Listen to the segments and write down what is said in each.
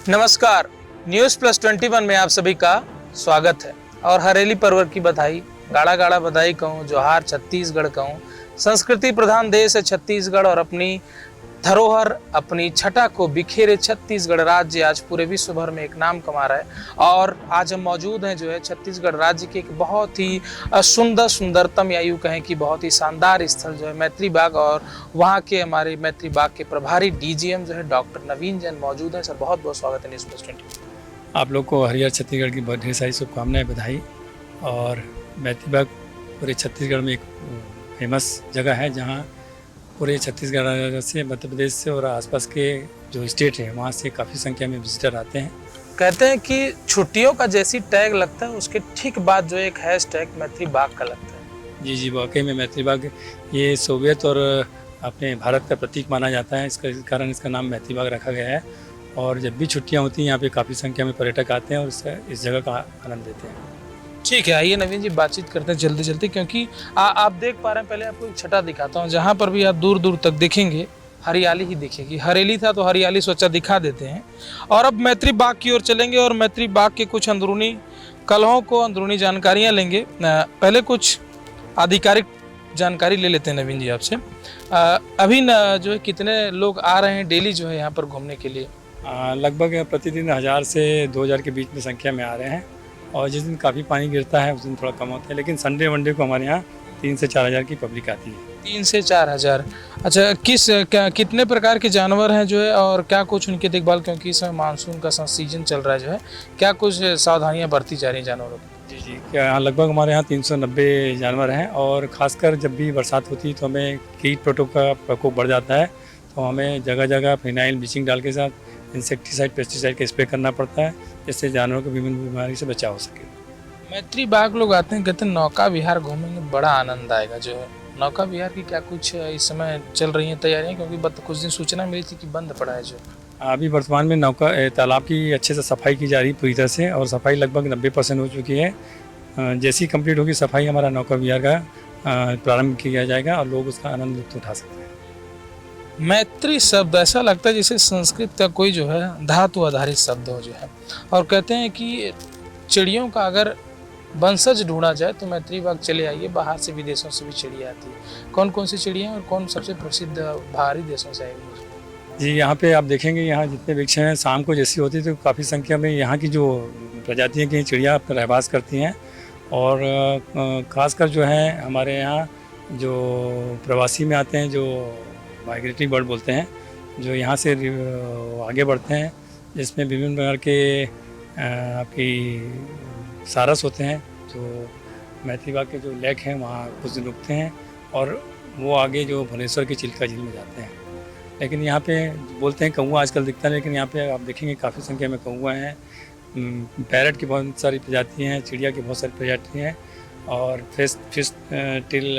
नमस्कार, news plus 21 में आप सभी का स्वागत है। और हरेली पर्व की बधाई, गाड़ा गाड़ा बधाई कहूँ, जोहार छत्तीसगढ़ कहूँ। संस्कृति प्रधान देश है छत्तीसगढ़ और अपनी धरोहर, अपनी छटा को बिखेरे छत्तीसगढ़ राज्य आज पूरे विश्व भर में एक नाम कमा रहा है। और आज हम मौजूद हैं जो है छत्तीसगढ़ राज्य के एक बहुत ही सुंदरतम या यूँ कहें कि बहुत ही शानदार स्थल जो है मैत्री बाग, और वहाँ के हमारे मैत्री बाग के प्रभारी डीजीएम जो है डॉक्टर नवीन जैन मौजूद हैं। सर बहुत बहुत स्वागत है न्यूज़ प्लस 21। आप लोग को हरियर छत्तीसगढ़ की बहुत ढेर सारी शुभकामनाएं, बधाई। और मैत्री बाग पूरे छत्तीसगढ़ में एक फेमस जगह है जहां पूरे छत्तीसगढ़ से, मध्य प्रदेश से और आसपास के जो स्टेट है वहां से काफ़ी संख्या में विजिटर आते हैं। कहते हैं कि छुट्टियों का जैसी टैग लगता है उसके ठीक बाद जो एक हैशटैग मैत्री बाग का लगता है। जी जी, वाकई में मैत्री बाग ये सोवियत और अपने भारत का प्रतीक माना जाता है, इसका कारण इसका नाम मैत्री बाग रखा गया है। और जब भी छुट्टियाँ होती हैं यहाँ पे काफ़ी संख्या में पर्यटक आते हैं और इस जगह का आनंद लेते हैं। ठीक है, आइए नवीन जी बातचीत करते हैं जल्दी जल्दी, क्योंकि आप देख पा रहे हैं। पहले आपको एक छटा दिखाता हूँ, जहाँ पर भी आप दूर दूर तक देखेंगे हरियाली ही दिखेगी। हरेली था तो हरियाली सोचा दिखा देते हैं। और अब मैत्री बाग की ओर चलेंगे और मैत्री बाग के कुछ अंदरूनी कलहों को, अंदरूनी जानकारियाँ लेंगे। पहले कुछ आधिकारिक जानकारी ले लेते हैं नवीन जी आपसे। अभी जो है कितने लोग आ रहे हैं डेली जो है यहाँ पर घूमने के लिए? लगभग प्रतिदिन 1000 से 2000 के बीच में संख्या में आ रहे हैं। और जिस दिन काफ़ी पानी गिरता है उस दिन थोड़ा कम होता है, लेकिन संडे वनडे को हमारे यहाँ 3 से 4000 की पब्लिक आती है। 3 से 4000। अच्छा, कितने प्रकार के जानवर हैं जो है, और क्या कुछ उनकी देखभाल, क्योंकि इस समय मानसून का सीजन चल रहा है जो है, क्या कुछ सावधानियां बरती जा रही हैं जानवरों की? जी जी, क्या लगभग हमारे यहाँ 390 जानवर हैं। और ख़ासकर जब भी बरसात होती है तो हमें कीट प्रोटोक का प्रकोप बढ़ जाता है, तो हमें जगह जगह फिनाइल ब्लीचिंग डाल के साथ इंसेक्टिसाइड पेस्टिसाइड का स्प्रे करना पड़ता है, जिससे जानवरों को विभिन्न बीमारी से बचाव हो सके। मैत्री बाग लोग आते हैं, कहते हैं नौका विहार घूमेंगे बड़ा आनंद आएगा जो है। नौका विहार की क्या कुछ इस समय चल रही हैं तैयारियां, क्योंकि कुछ दिन सूचना मिली थी कि बंद पड़ा है जो? अभी वर्तमान में नौका तालाब की अच्छे से सफाई की जा रही है पूरी तरह से, और सफाई लगभग 90% हो चुकी है। जैसी कंप्लीट होगी सफाई, हमारा नौका विहार का प्रारंभ किया जाएगा और लोग उसका आनंद लुत्फ उठा सकते हैं। मैत्री शब्द ऐसा लगता है जैसे संस्कृत का कोई जो है धातु आधारित शब्द हो जो है। और कहते हैं कि चिड़ियों का अगर वंशज ढूंढा जाए तो मैत्री बाग चले आइए, बाहर से विदेशों से भी चिड़िया आती है। कौन कौन सी चिड़िया हैं और कौन सबसे प्रसिद्ध बाहरी देशों से आई हुई? जी, यहाँ पे आप देखेंगे, यहाँ जितने वृक्ष हैं शाम को जैसी होती है तो काफ़ी संख्या में यहाँ की जो प्रजातियाँ की चिड़िया रहवास करती हैं। और ख़ासकर जो है हमारे यहाँ जो प्रवासी में आते हैं, जो माइग्रेटरी बर्ड बोलते हैं, जो यहाँ से आगे बढ़ते हैं, जिसमें विभिन्न प्रकार के आपकी सारस होते हैं, जो मैत्री बाग के जो लेक हैं वहाँ कुछ दिन रुकते हैं और वो आगे जो भुवनेश्वर की चिल्का झील में जाते हैं। लेकिन यहाँ पे बोलते हैं कौवा आजकल दिखता है, लेकिन यहाँ पे आप देखेंगे काफ़ी संख्या में कौवा हैं, पैरट की बहुत सारी प्रजातियाँ हैं, चिड़िया की बहुत सारी प्रजातियाँ हैं, और फिश टिल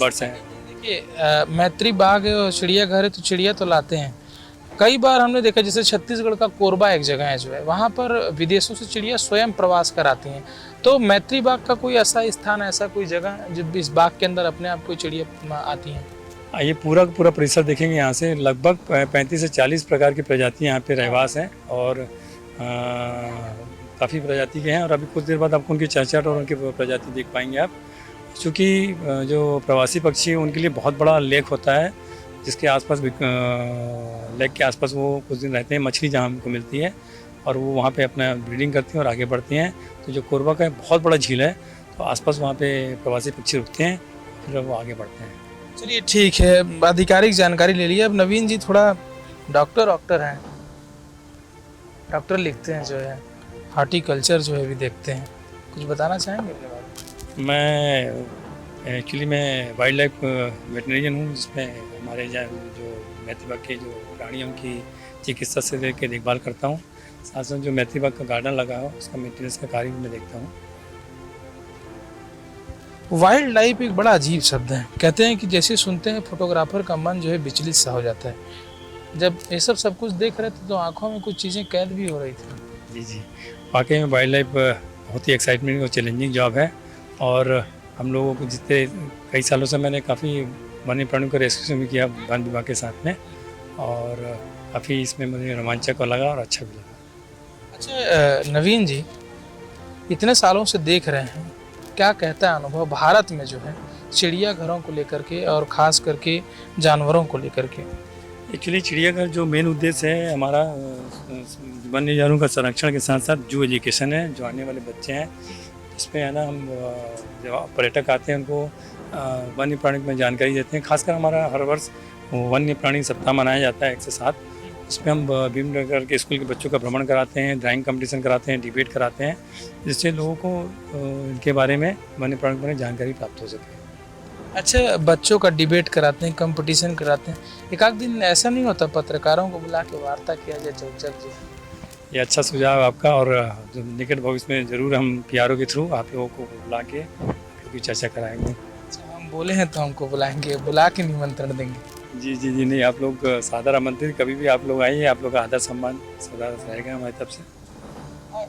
बर्ड्स हैं। देखिए, मैत्री बाग और चिड़ियाघर है तो चिड़िया तो लाते हैं। कई बार हमने देखा, जैसे छत्तीसगढ़ का कोरबा एक जगह है जो है, वहाँ पर विदेशों से चिड़िया स्वयं प्रवास कराती हैं। तो मैत्री बाग का कोई ऐसा स्थान, ऐसा कोई जगह है जब इस बाग के अंदर अपने आप कोई चिड़िया आती हैं? ये पूरा परिसर देखेंगे, यहाँ से लगभग 35 से 40 प्रकार की प्रजातियाँ यहाँ पे रहवास हैं, और काफ़ी प्रजाति के हैं। और अभी कुछ देर बाद आपको उनकी चहचहाट और उनकी प्रजाति देख पाएंगे आप, क्योंकि जो प्रवासी पक्षी हैं उनके लिए बहुत बड़ा लेक होता है, जिसके आसपास लेक के आसपास वो कुछ दिन रहते हैं। मछली जहाँ हमको मिलती है और वो वहाँ पे अपना ब्रीडिंग करती हैं और आगे बढ़ती हैं। तो जो कोरबा का बहुत बड़ा झील है, तो आसपास वहाँ पे प्रवासी पक्षी रुकते हैं, फिर वो आगे बढ़ते हैं। चलिए ठीक है, आधिकारिक जानकारी ले ली। अब नवीन जी थोड़ा डॉक्टर हैं, डॉक्टर लिखते हैं जो है, हॉर्टिकल्चर जो है भी देखते हैं, कुछ बताना चाहेंगे अपने बारे में? मैं वाइल्ड लाइफ वेटनरियन हूँ, जिसमें हमारे जो मैत्री बाग के जो प्राणियों की चिकित्सा से लेकर देखभाल करता हूँ। साथ साथ जो मैत्री बाग का गार्डन लगा हो उसका मेंटेनेंस का कार्य भी मैं देखता हूँ। वाइल्ड लाइफ एक बड़ा अजीब शब्द है। कहते हैं कि जैसे सुनते हैं फोटोग्राफर का मन जो है विचलित सा हो जाता है। जब ये सब कुछ देख रहे थे तो आंखों में कुछ चीज़ें कैद भी हो रही थी। जी जी, वाकई में वाइल्ड लाइफ बहुत ही एक्साइटमेंट और चैलेंजिंग जॉब है। और हम लोगों को जितने कई सालों से मैंने काफ़ी वन्य प्राणियों का रेस्क्यू भी किया वन विभाग के साथ में, और काफ़ी इसमें मुझे रोमांचक लगा और अच्छा भी लगा। अच्छा नवीन जी, इतने सालों से देख रहे हैं, क्या कहता है अनुभव भारत में जो है चिड़ियाघरों को लेकर के और ख़ास करके जानवरों को लेकर के? एक्चुअली चिड़ियाघर जो मेन उद्देश्य है हमारा वन्य जानवरों का संरक्षण के साथ साथ जो एजुकेशन है, जो आने वाले बच्चे हैं, इसमें है ना हम जब पर्यटक आते हैं उनको वन्य प्राणी में जानकारी देते हैं। खासकर हमारा हर वर्ष वन्य प्राणी सप्ताह मनाया जाता है 1 से 7। इसमें हम विभिन्न प्रकार के स्कूल के बच्चों का भ्रमण कराते हैं, ड्राइंग कंपटीशन कराते हैं, डिबेट कराते हैं, जिससे लोगों को इनके बारे में वन्य प्राणी के बारे में जानकारी प्राप्त हो सके। अच्छा, बच्चों का डिबेट कराते हैं, कंपटीशन कराते हैं, एक आध दिन ऐसा नहीं होता पत्रकारों को बुला के वार्ता किया जाए चौचक जी? ये अच्छा सुझाव है आपका, और जो निकट भविष्य में ज़रूर हम PRO के थ्रू आप लोगों को बुला के क्योंकि चर्चा कराएंगे। अच्छा, हम बोले हैं तो हमको बुलाएंगे, बुला के निमंत्रण देंगे। जी नहीं, आप लोग सादर आमंत्रित, कभी भी आप लोग आइए, आप लोग का आदर सम्मान सदा रहेगा हमारी तरफ से।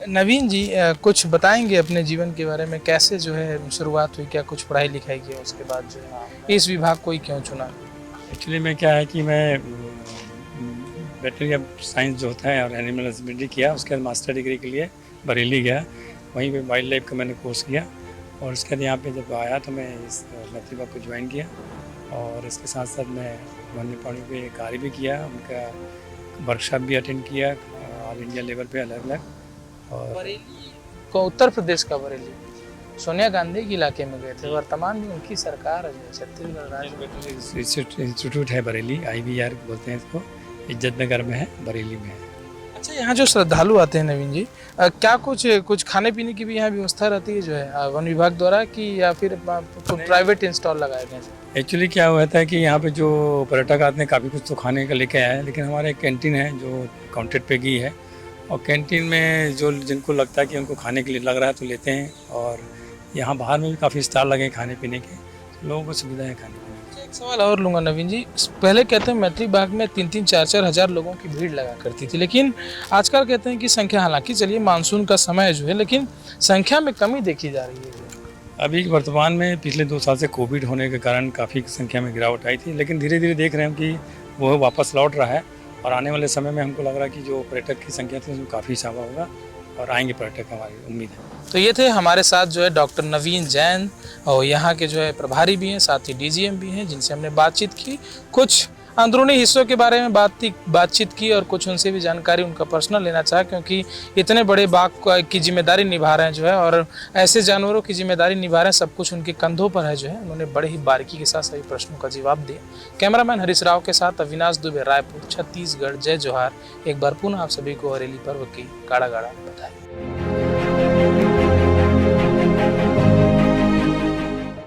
नवीन जी कुछ बताएंगे अपने जीवन के बारे में, कैसे जो है शुरुआत हुई, क्या कुछ पढ़ाई लिखाई की, उसके बाद जो है इस विभाग को ही क्यों चुना? एक्चुअली में क्या है कि मैं वेटरनरी साइंस जो होता है और एनिमल हस्बेंड्री किया, उसके बाद मास्टर डिग्री के लिए बरेली गया, वहीं पे वाइल्ड लाइफ का मैंने कोर्स किया, और उसके बाद यहाँ पे जब आया तो मैं इस नौकरी विभाग को ज्वाइन किया, और इसके साथ साथ मैं वन्य प्राणी पे कार्य भी किया, उनका वर्कशॉप भी अटेंड किया ऑल इंडिया लेवल पे अलग अलग। और बरेली को उत्तर प्रदेश का बरेली सोनिया गांधी के इलाके में गए थे, वर्तमान में उनकी सरकार है जो छत्तीसगढ़ राज्य इंस्टीट्यूट है बरेली, IVR बोलते हैं इसको, इज्जत नगर में है, बरेली में है। अच्छा, यहाँ जो श्रद्धालु आते हैं नवीन जी, क्या कुछ खाने पीने की भी यहाँ व्यवस्था रहती है जो है वन विभाग द्वारा, कि या फिर प्राइवेट इंस्टॉल लगाए गए हैं? एक्चुअली क्या होता है कि यहाँ पे जो पर्यटक आते हैं काफ़ी कुछ तो खाने का लेके आए हैं, लेकिन हमारे एक कैंटीन है जो काउंटर पे की है, और कैंटीन में जो जिनको लगता है कि उनको खाने के लिए लग रहा है तो लेते हैं, और यहाँ बाहर में भी काफ़ी स्टॉल लगे हैं खाने पीने के, तो लोगों को सुविधा है खाने पीने की। एक सवाल और लूँगा नवीन जी, पहले कहते हैं मैत्री बाग में 3-3, 4-4 हज़ार लोगों की भीड़ लगा करती थी, लेकिन आजकल कहते हैं कि संख्या, हालांकि चलिए मानसून का समय जो है, लेकिन संख्या में कमी देखी जा रही है। अभी वर्तमान में पिछले 2 साल से कोविड होने के कारण काफ़ी संख्या में गिरावट आई थी, लेकिन धीरे धीरे देख रहे हैं कि वो वापस लौट रहा है, और आने वाले समय में हमको लग रहा है कि जो पर्यटक की संख्या थी उसमें काफ़ी इजाफा होगा और आएंगे पर्यटक, हमारी उम्मीद है। तो ये थे हमारे साथ जो है डॉक्टर नवीन जैन, और यहाँ के जो है प्रभारी भी हैं, साथ ही DGM भी हैं, जिनसे हमने बातचीत की, कुछ अंदरूनी हिस्सों के बारे में बातचीत की, और कुछ उनसे भी जानकारी उनका पर्सनल लेना चाहा, क्योंकि इतने बड़े बाग की जिम्मेदारी निभा रहे हैं जो है, और ऐसे जानवरों की जिम्मेदारी निभा रहे हैं, सब कुछ उनके कंधों पर है जो है। उन्होंने बड़े ही बारीकी के साथ सभी प्रश्नों का जवाब दिया। कैमरामैन हरीश राव के साथ अविनाश दुबे, रायपुर, छत्तीसगढ़। जय जोहार। एक बार पुनः आप सभी को हरेली पर्व की गाढ़ा गाढ़ा बधाई।